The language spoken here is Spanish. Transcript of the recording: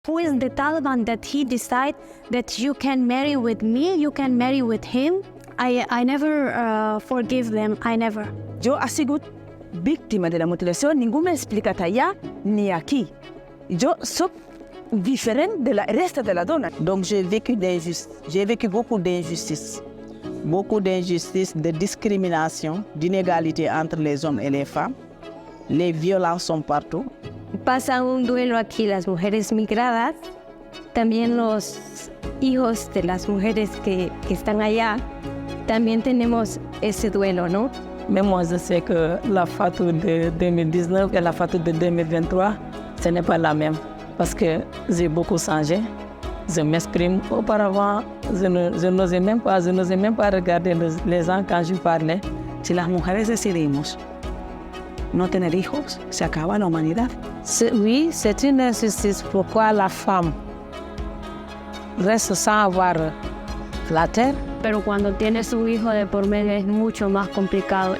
Who is the Taliban that he decide that you can marry with me, you can marry with him? I never forgive them, I never. Yo he sido víctima de la mutilación, ningún me explica allá ni aquí. Yo soy diferente de la reste de la dona. Donc j'ai vécu beaucoup d'injustices. Beaucoup d'injustices, de discrimination, d'inégalité entre les hommes et les femmes. Les violences sont partout. Pasa un duelo aquí las mujeres migradas, también los hijos de las mujeres que están allá, también tenemos ese duelo, ¿no? Mais moi, je sais que la Fatou de 2019 et la Fatou de 2023, ce n'est pas la même. Parce que j'ai beaucoup changé. Je m'exprime. Auparavant, je n'osais même pas regarder les gens quand je parlais. Si las mujeres decidimos no tener hijos, se acaba la humanidad. Oui, c'est une injustice. Pourquoi la femme reste sans avoir la terre? Pero cuando tienes un hijo de por medio es mucho más complicado.